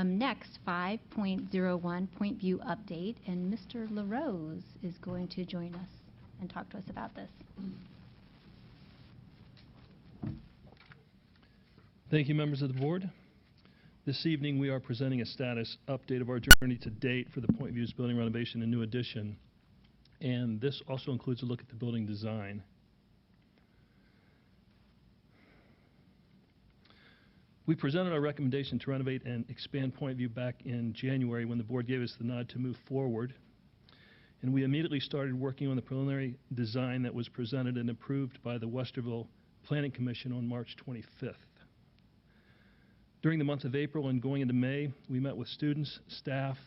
Next, 5.01 Pointview update, and Mr. LaRose is going to join us and talk to us about this. Thank you, members of the board. This evening we are presenting a status update of our journey to date for the Pointview's building renovation and new addition, and this also includes a look at the building design. We presented our recommendation to renovate and expand Pointview back in January when the board gave us the nod to move forward, and we immediately started working on the preliminary design that was presented and approved by the Westerville Planning Commission on March 25th. During the month of April and going into May, we met with students, staff,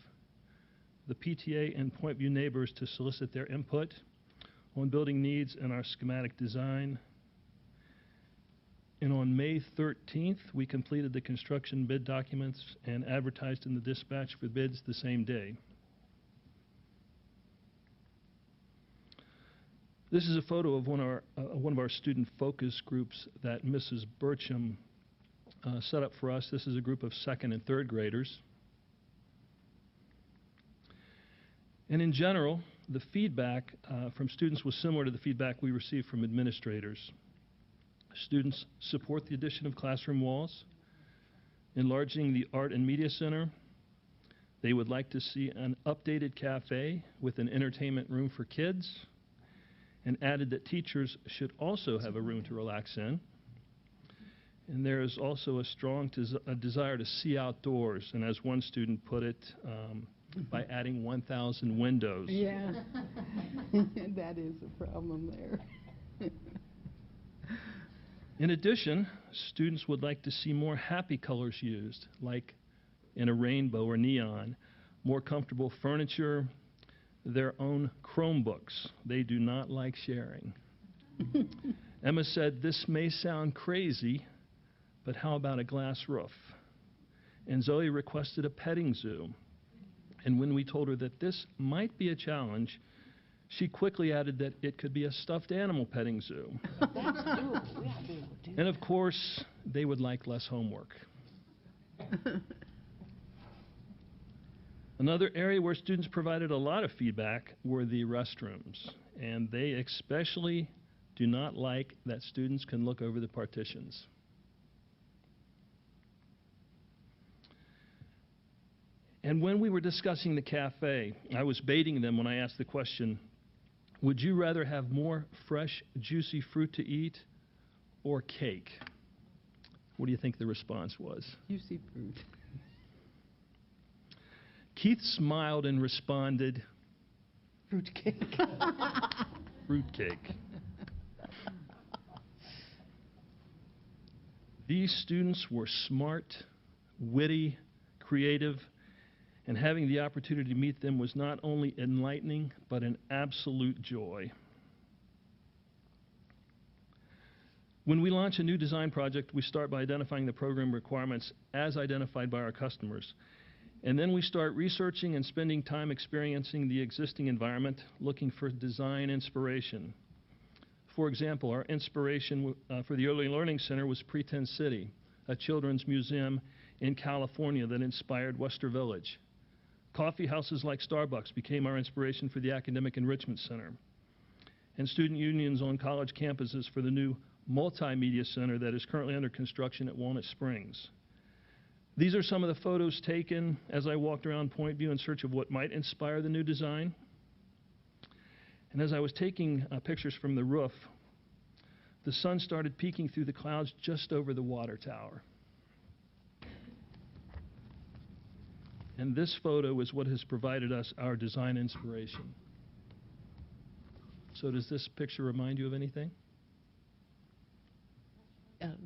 the PTA, and Pointview neighbors to solicit their input on building needs and our schematic design. And on May 13th, we completed the construction bid documents and advertised in the dispatch for bids the same day. This is a photo of one of our student focus groups that Mrs. Burcham set up for us. This is a group of second and third graders. And in general, the feedback from students was similar to the feedback we received from administrators. Students support the addition of classroom walls, enlarging the Art and Media Center. They would like to see an updated cafe with an entertainment room for kids, and added that teachers should also have a room to relax in. And there is also a strong desire to see outdoors, and as one student put it, by adding 1,000 windows. Yeah, that is a problem there. In addition, students would like to see more happy colors used, like in a rainbow or neon, more comfortable furniture, their own Chromebooks. They do not like sharing. Emma said, "This may sound crazy, but how about a glass roof?" And Zoe requested a petting zoo. And when we told her that this might be a challenge, she quickly added that it could be a stuffed animal petting zoo. That's doable. We ought to be able to do And of course, they would like less homework. Another area where students provided a lot of feedback were the restrooms. And they especially do not like that students can look over the partitions. And when we were discussing the cafe, I was baiting them when I asked the question, would you rather have more fresh, juicy fruit to eat or cake? What do you think the response was? juicy fruit. Keith smiled and responded, Fruitcake. fruitcake. These students were smart, witty, creative, and having the opportunity to meet them was not only enlightening, but an absolute joy. When we launch a new design project, we start by identifying the program requirements as identified by our customers. And then we start researching and spending time experiencing the existing environment, looking for design inspiration. For example, our inspiration for the Early Learning Center was Pretend City, a children's museum in California that inspired Wester Village. Coffee houses like Starbucks became our inspiration for the Academic Enrichment Center, and student unions on college campuses for the new Multimedia Center that is currently under construction at Walnut Springs. These are some of the photos taken as I walked around Pointview in search of what might inspire the new design. And as I was taking pictures from the roof, the sun started peeking through the clouds just over the water tower. And this photo is what has provided us our design inspiration. So does this picture remind you of anything?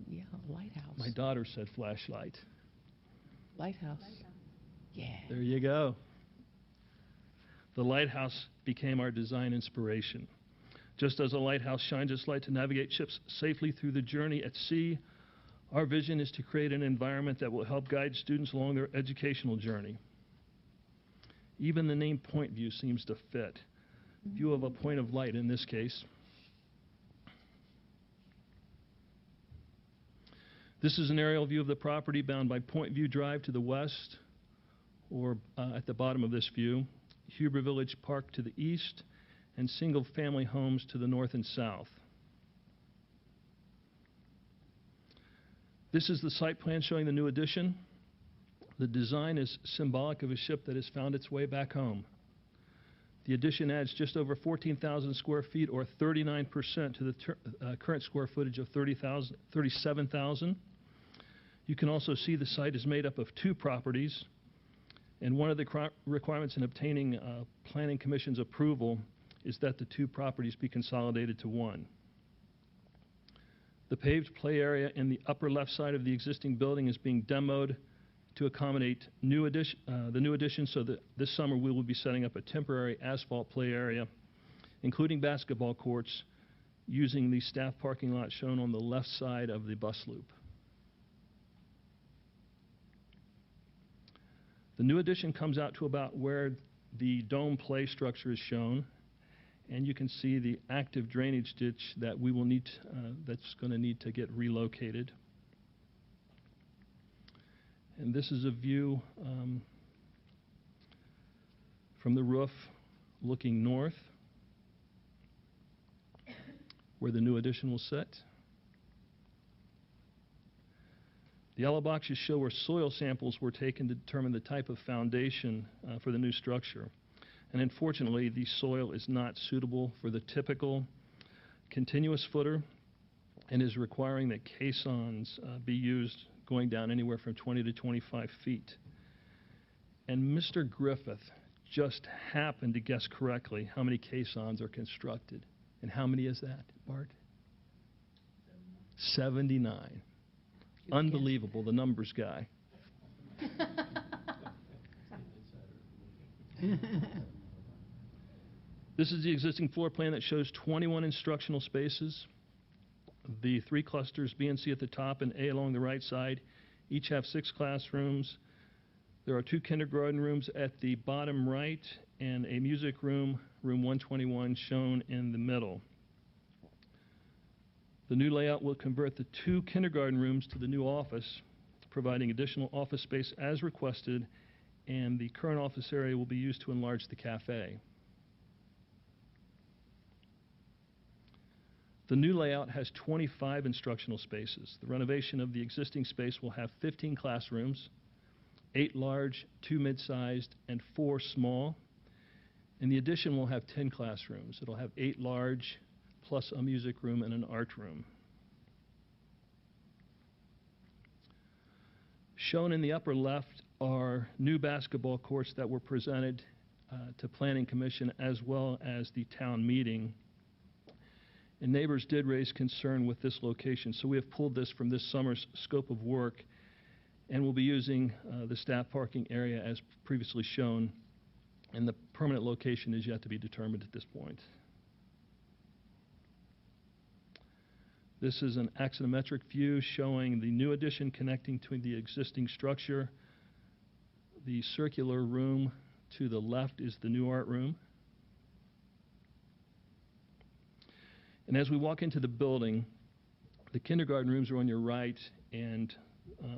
Yeah, lighthouse. My daughter said flashlight. Lighthouse. Yeah. There you go. The lighthouse became our design inspiration. Just as a lighthouse shines its light to navigate ships safely through the journey at sea, our vision is to create an environment that will help guide students along their educational journey. Even the name Pointview seems to fit. View of a point of light in this case. This is an aerial view of the property bound by Pointview Drive to the west, or at the bottom of this view, Huber Village Park to the east, and single-family homes to the north and south. This is the site plan showing the new addition. The design is symbolic of a ship that has found its way back home. The addition adds just over 14,000 square feet, or 39% to the current square footage of 37,000. You can also see the site is made up of two properties, and one of the requirements in obtaining Planning Commission's approval is that the two properties be consolidated to one. The paved play area in the upper left side of the existing building is being demoed to accommodate the new addition, so that this summer we will be setting up a temporary asphalt play area, including basketball courts, using the staff parking lot shown on the left side of the bus loop. The new addition comes out to about where the dome play structure is shown, and you can see the active drainage ditch that we will need, that's going to need to get relocated. And this is a view from the roof looking north, where the new addition will sit. The yellow boxes show where soil samples were taken to determine the type of foundation for the new structure. And unfortunately, the soil is not suitable for the typical continuous footer and is requiring that caissons be used going down anywhere from 20 to 25 feet. And Mr. Griffith just happened to guess correctly how many caissons are constructed. And how many is that, Bart? 79. Unbelievable, the numbers guy. This is the existing floor plan that shows 21 instructional spaces. The three clusters, B and C at the top and A along the right side, each have 6 classrooms. There are 2 kindergarten rooms at the bottom right and a music room, room 121, shown in the middle. The new layout will convert the 2 kindergarten rooms to the new office, providing additional office space as requested, and the current office area will be used to enlarge the cafe. The new layout has 25 instructional spaces. The renovation of the existing space will have 15 classrooms, 8 large, 2 mid-sized, and 4 small. And the addition will have 10 classrooms. It'll have 8 large, plus a music room and an art room. Shown in the upper left are new basketball courts that were presented to Planning Commission as well as the town meeting. And neighbors did raise concern with this location, so we have pulled this from this summer's scope of work, and we'll be using the staff parking area as previously shown, and the permanent location is yet to be determined at this point. This is an axonometric view showing the new addition connecting to the existing structure. The circular room to the left is the new art room. And as we walk into the building, the kindergarten rooms are on your right, and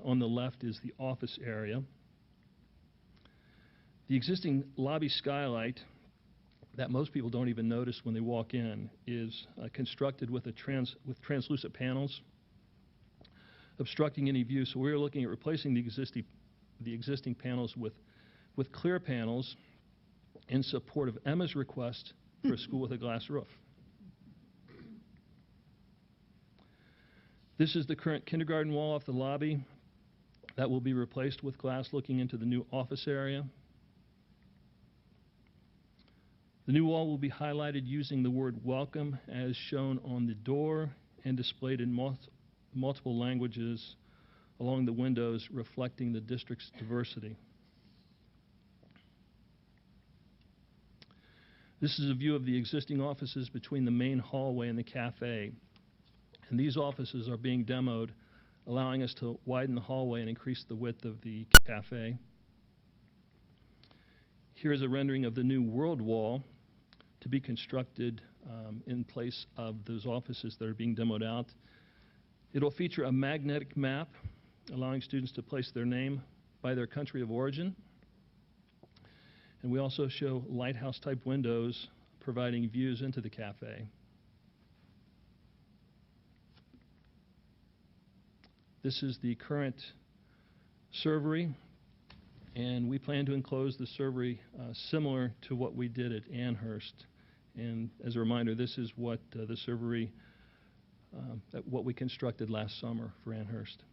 on the left is the office area. The existing lobby skylight that most people don't even notice when they walk in is constructed with translucent panels, obstructing any view. So we're looking at replacing the existing panels with clear panels in support of Emma's request for a school with a glass roof. This is the current kindergarten wall off the lobby that will be replaced with glass looking into the new office area. The new wall will be highlighted using the word welcome as shown on the door and displayed in multiple languages along the windows, reflecting the district's diversity. This is a view of the existing offices between the main hallway and the cafe. And these offices are being demoed, allowing us to widen the hallway and increase the width of the cafe. Here is a rendering of the new world wall to be constructed in place of those offices that are being demoed out. It'll feature a magnetic map allowing students to place their name by their country of origin. And we also show lighthouse-type windows providing views into the cafe. This is the current servery, and we plan to enclose the servery similar to what we did at Amherst. And as a reminder, this is what the servery, what we constructed last summer for Amherst.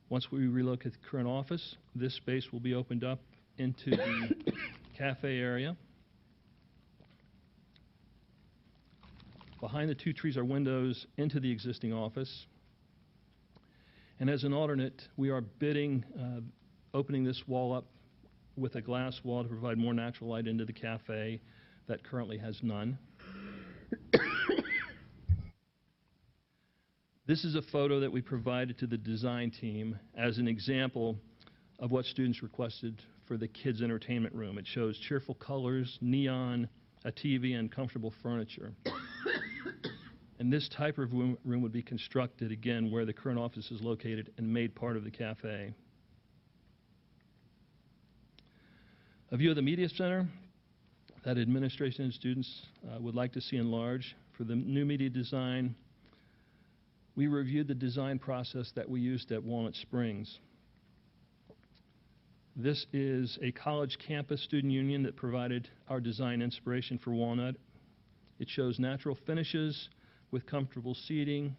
Once we relocate the current office, this space will be opened up into the cafe area. Behind the two trees are windows into the existing office. And as an alternate, we are bidding opening this wall up with a glass wall to provide more natural light into the cafe that currently has none. This is a photo that we provided to the design team as an example of what students requested for the kids' entertainment room. It shows cheerful colors, neon, a TV, and comfortable furniture. And this type of room would be constructed, again, where the current office is located and made part of the cafe. A view of the media center that administration and students would like to see enlarged. For the new media design, we reviewed the design process that we used at Walnut Springs. This is a college campus student union that provided our design inspiration for Walnut. It shows natural finishes with comfortable seating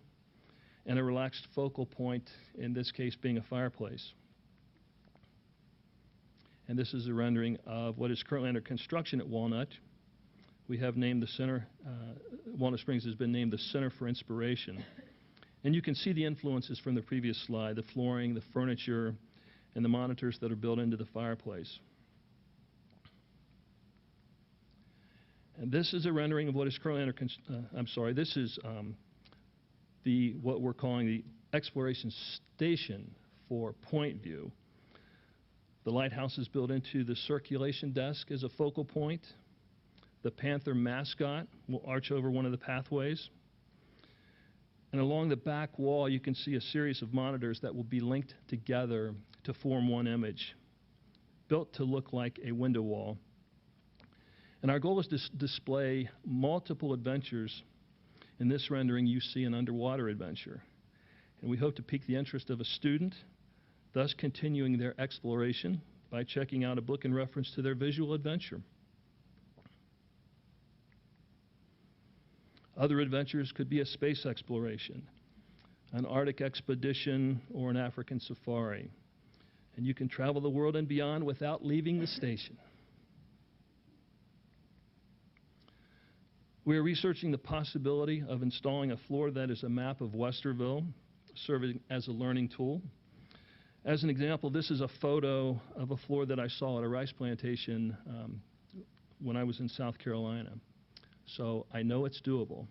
and a relaxed focal point, in this case being a fireplace. And this is a rendering of what is currently under construction at Walnut. We have named the center, Walnut Springs has been named the Center for Inspiration. And you can see the influences from the previous slide, the flooring, the furniture, and the monitors that are built into the fireplace. And this is a rendering of what is currently under this is what we're calling the exploration station for Pointview. The lighthouse is built into the circulation desk as a focal point. The panther mascot will arch over one of the pathways. And along the back wall, you can see a series of monitors that will be linked together to form one image, built to look like a window wall. And our goal is to display multiple adventures. In this rendering, you see an underwater adventure. And we hope to pique the interest of a student, thus continuing their exploration by checking out a book in reference to their visual adventure. Other adventures could be a space exploration, an Arctic expedition, or an African safari. And you can travel the world and beyond without leaving the station. We are researching the possibility of installing a floor that is a map of Westerville, serving as a learning tool. As an example, this is a photo of a floor that I saw at a rice plantation when I was in South Carolina. So I know it's doable.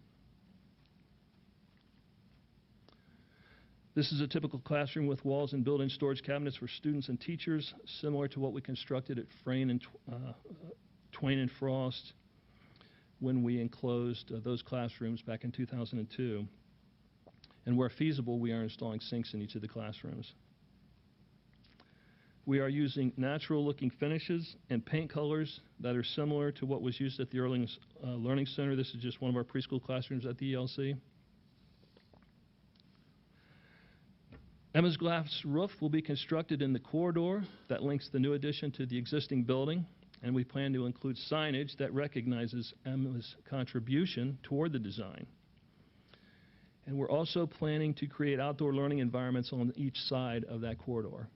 This is a typical classroom with walls and built-in storage cabinets for students and teachers, similar to what we constructed at Twain and Frost when we enclosed those classrooms back in 2002. And where feasible, we are installing sinks in each of the classrooms. We are using natural-looking finishes and paint colors that are similar to what was used at the Learning Center. This is just one of our preschool classrooms at the ELC. Emma's glass roof will be constructed in the corridor that links the new addition to the existing building, and we plan to include signage that recognizes Emma's contribution toward the design. And we're also planning to create outdoor learning environments on each side of that corridor.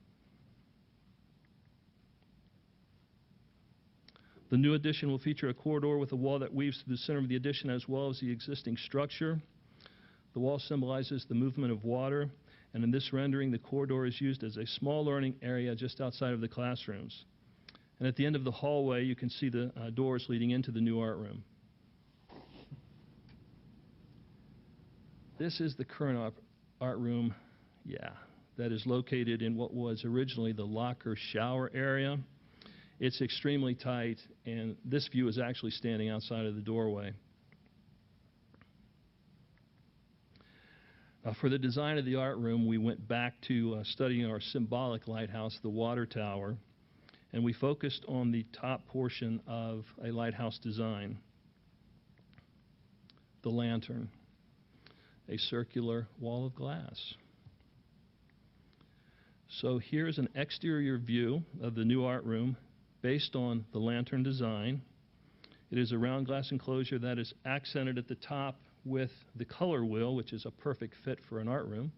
The new addition will feature a corridor with a wall that weaves through the center of the addition as well as the existing structure. The wall symbolizes the movement of water, and in this rendering, the corridor is used as a small learning area just outside of the classrooms. And at the end of the hallway, you can see the doors leading into the new art room. This is the current art room, that is located in what was originally the locker shower area. It's extremely tight, and this view is actually standing outside of the doorway. For the design of the art room, we went back to studying our symbolic lighthouse, the water tower, and we focused on the top portion of a lighthouse design, the lantern, a circular wall of glass. So here's an exterior view of the new art room based on the lantern design. It is a round glass enclosure that is accented at the top with the color wheel, which is a perfect fit for an art room.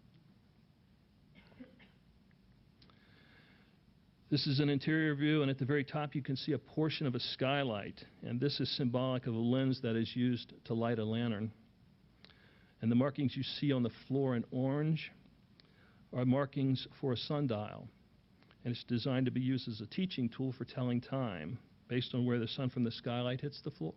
This is an interior view, and at the very top you can see a portion of a skylight, and this is symbolic of a lens that is used to light a lantern. And the markings you see on the floor in orange are markings for a sundial, and it's designed to be used as a teaching tool for telling time based on where the sun from the skylight hits the floor.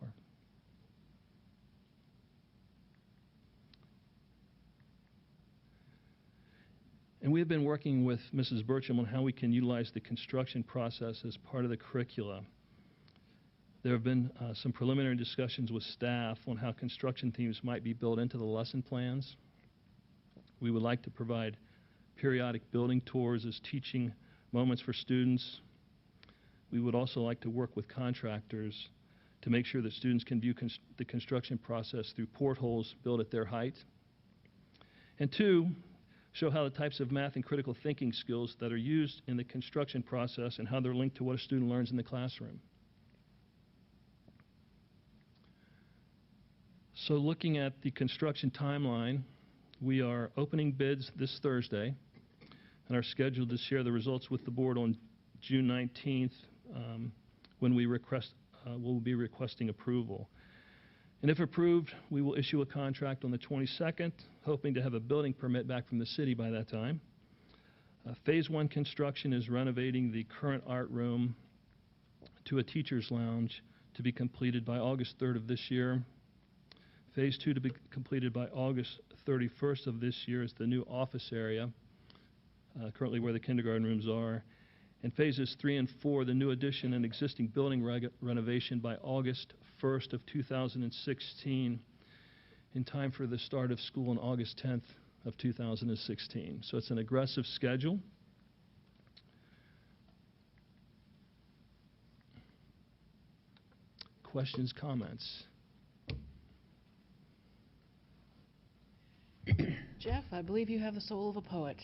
And we have been working with Mrs. Burcham on how we can utilize the construction process as part of the curricula. There have been some preliminary discussions with staff on how construction themes might be built into the lesson plans. We would like to provide periodic building tours as teaching moments for students. We would also like to work with contractors to make sure that students can view the construction process through portholes built at their height. And two, show how the types of math and critical thinking skills that are used in the construction process and how they're linked to what a student learns in the classroom. So looking at the construction timeline, we are opening bids this Thursday and are scheduled to share the results with the board on June 19th when we'll be requesting approval. And if approved, we will issue a contract on the 22nd, hoping to have a building permit back from the city by that time. Phase 1 construction is renovating the current art room to a teacher's lounge to be completed by August 3rd of this year. Phase 2 to be completed by August 31st of this year is the new office area, currently where the kindergarten rooms are. And phases 3 and 4, the new addition and existing building renovation by August 1st of 2016, in time for the start of school on August 10th of 2016. So it's an aggressive schedule. Questions, comments? Jeff, I believe you have the soul of a poet.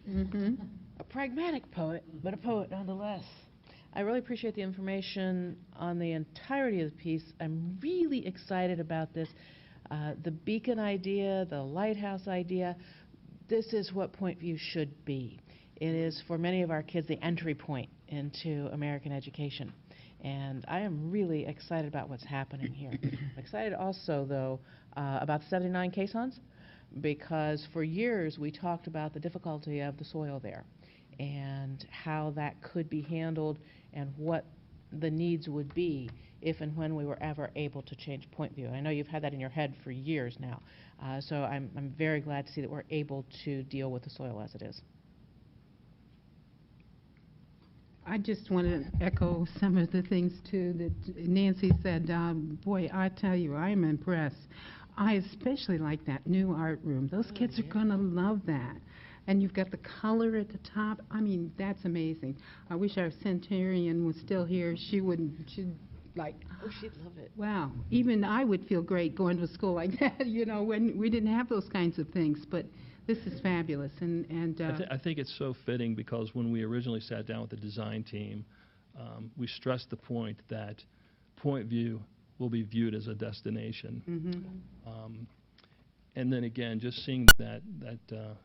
Mm-hmm. A pragmatic poet, but a poet nonetheless. I really appreciate the information on the entirety of the piece. I'm really excited about this. The beacon idea, the lighthouse idea, this is what Pointview should be. It is, for many of our kids, the entry point into American education. And I am really excited about what's happening here. I'm excited also, though, about the 79 caissons, because for years we talked about the difficulty of the soil there and how that could be handled and what the needs would be if and when we were ever able to change Pointview. I know you've had that in your head for years now, so I'm very glad to see that we're able to deal with the soil as it is. I just want to echo some of the things, too, that Nancy said. Boy, I tell you, I am impressed. I especially like that new art room. Those kids are going to love that. And you've got the color at the top. I mean, that's amazing. I wish our centenarian was still here. She'd like, Oh, she'd love it. wow. Even I would feel great going to school like that, you know, when we didn't have those kinds of things. But this is fabulous. I think it's so fitting because when we originally sat down with the design team, we stressed the point that Pointview will be viewed as a destination. Mm-hmm. And then again, just seeing that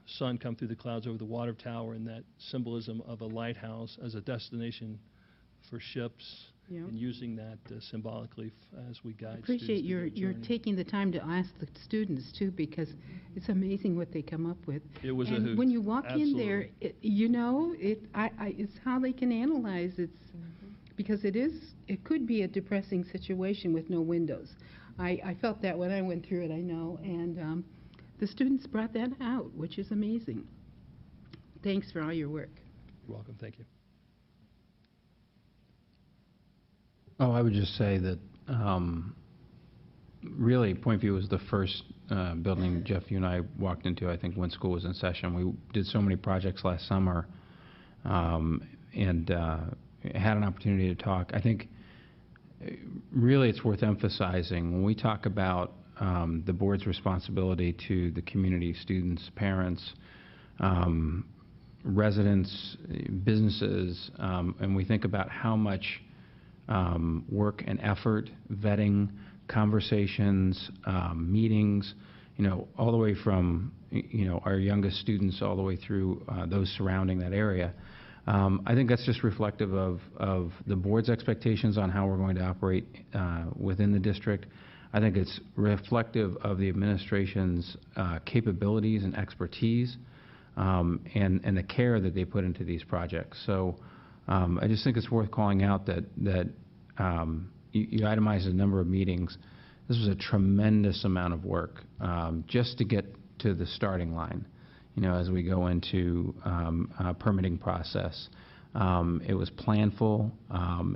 sun come through the clouds over the water tower and that symbolism of a lighthouse as a destination for ships, Yep. and using that symbolically as we guide I appreciate students through their you're journey. taking the time to ask the students, too, because it's amazing what they come up with. It was a and hoot. when you walk in there, Absolutely. you know, it's how they can analyze it. Because it could be a depressing situation with no windows. I felt that when I went through it, I know, and the students brought that out, which is amazing. Thanks for all your work. You're welcome. Thank you. Oh, I would just say that really, Pointview was the first building, Jeff, you and I walked into, I think, when school was in session. We did so many projects last summer and had an opportunity to talk. I think really it's worth emphasizing when we talk about the board's responsibility to the community, students, parents, residents, businesses, and we think about how much work and effort, vetting, conversations, meetings, all the way from, our youngest students all the way through those surrounding that area. I think that's just reflective of the board's expectations on how we're going to operate within the district. I think it's reflective of the administration's capabilities and expertise and the care that they put into these projects. So I just think it's worth calling out that you itemized a number of meetings. This was a tremendous amount of work just to get to the starting line, as we go into a permitting process. It was planful.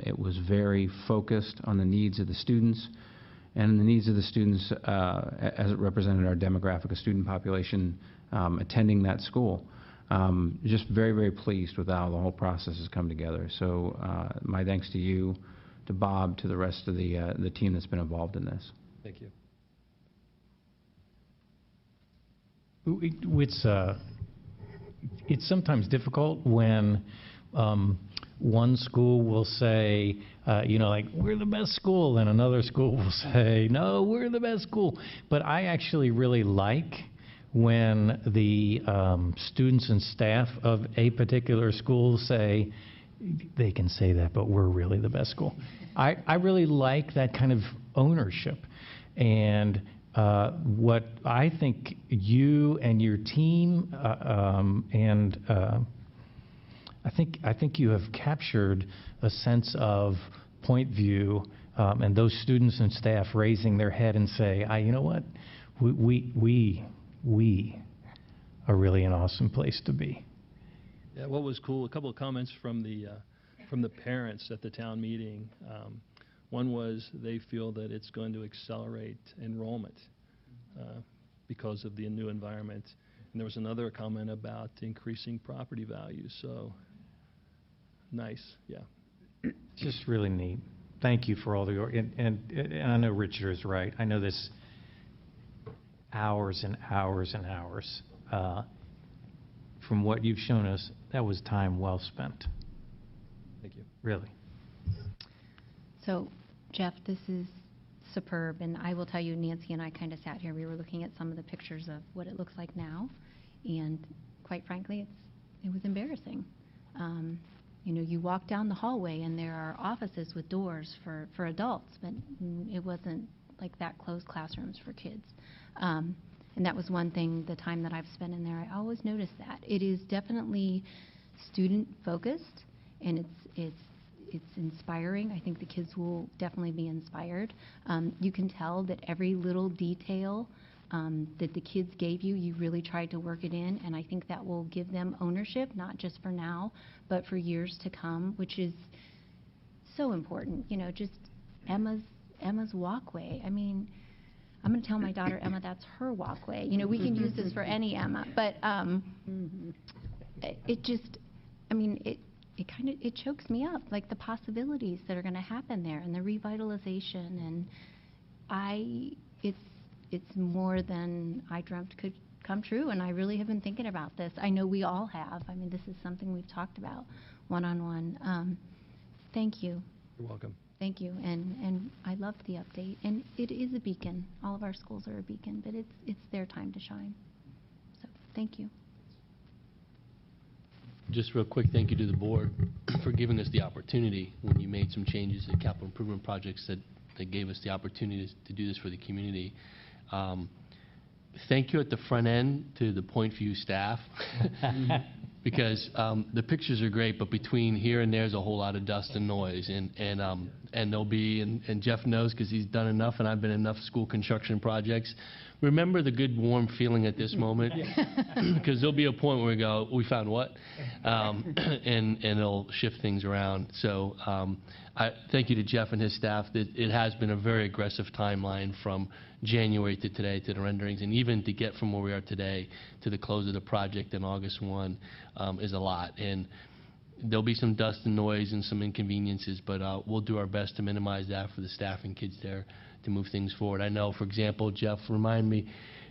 It was very focused on the needs of the students and the needs of the students as it represented our demographic of student population attending that school. Just very, very pleased with how the whole process has come together. So my thanks to you, to Bob, to the rest of the team that's been involved in this. Thank you. It's sometimes difficult when one school will say, like, we're the best school, and another school will say, no, we're the best school. But I actually really like when the students and staff of a particular school say, they can say that, but we're really the best school. I really like that kind of ownership. And what I think you and your team I think you have captured a sense of Pointview and those students and staff raising their head and say, you know what, we are really an awesome place to be. Yeah, what was cool, a couple of comments from the parents at the town meeting. One was they feel that it's going to accelerate enrollment because of the new environment. And there was another comment about increasing property values. So nice, yeah. Just really neat. Thank you for all the work. And I know Richard is right. I know this hours and hours and hours. From what you've shown us, that was time well spent. Thank you. Really. So, Jeff, this is superb, and I will tell you, Nancy and I kind of sat here. We were looking at some of the pictures of what it looks like now, and quite frankly, it was embarrassing. You walk down the hallway, and there are offices with doors for adults, but it wasn't like that closed classrooms for kids. And that was one thing, the time that I've spent in there, I always notice that. It is definitely student-focused, and it's inspiring. I think the kids will definitely be inspired. You can tell that every little detail that the kids gave you, you really tried to work it in, and I think that will give them ownership, not just for now, but for years to come, which is so important. Just Emma's walkway. I mean, I'm going to tell my daughter Emma that's her walkway. We can use this for any Emma, but it just, it chokes me up, like the possibilities that are going to happen there and the revitalization, and it's more than I dreamt could come true, and I really have been thinking about this. I know we all have. This is something we've talked about one-on-one. Thank you. You're welcome. Thank you, and I loved the update, and it is a beacon. All of our schools are a beacon, but it's their time to shine. So thank you. Just real quick, thank you to the board for giving us the opportunity when you made some changes to capital improvement projects that gave us the opportunity to do this for the community. Thank you at the front end to the Pointview staff. because the pictures are great, but between here and there's a whole lot of dust and noise, and there'll be, and Jeff knows because he's done enough, and I've been in enough school construction projects. Remember the good warm feeling at this moment, because there'll be a point where we go, we found what, and it'll shift things around. So I thank you to Jeff and his staff. That it has been a very aggressive timeline from January to today to the renderings, and even to get from where we are today to the close of the project in August 1 is a lot. And there'll be some dust and noise and some inconveniences, but we'll do our best to minimize that for the staff and kids there to move things forward. I know, for example, Jeff, remind me,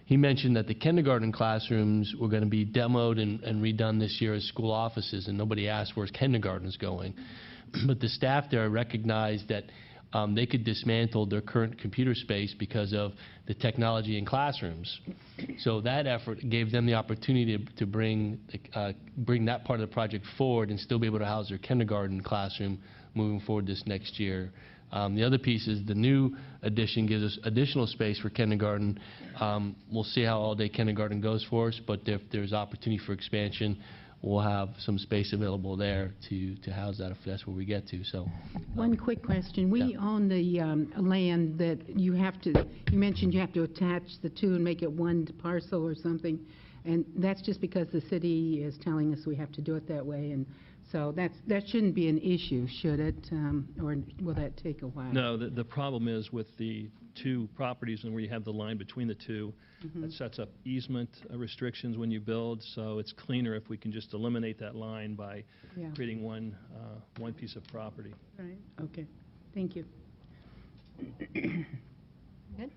he mentioned that the kindergarten classrooms were going to be demoed and redone this year as school offices, and nobody asked where's kindergartens going. But the staff there recognized that they could dismantle their current computer space because of the technology in classrooms. So that effort gave them the opportunity to bring that part of the project forward and still be able to house their kindergarten classroom moving forward this next year. The other piece is the new addition gives us additional space for kindergarten. We'll see how all-day kindergarten goes for us, but if there's opportunity for expansion, we'll have some space available there to house that if that's where we get to. So, One quick question. We own the land that you mentioned you have to attach the two and make it one parcel or something, and that's just because the city is telling us we have to do it that way, and so that shouldn't be an issue, should it? Or will that take a while? No, the problem is with the two properties and where you have the line between the two, that sets up easement restrictions when you build, so it's cleaner if we can just eliminate that line by creating one piece of property. Right, okay. Thank you. Good?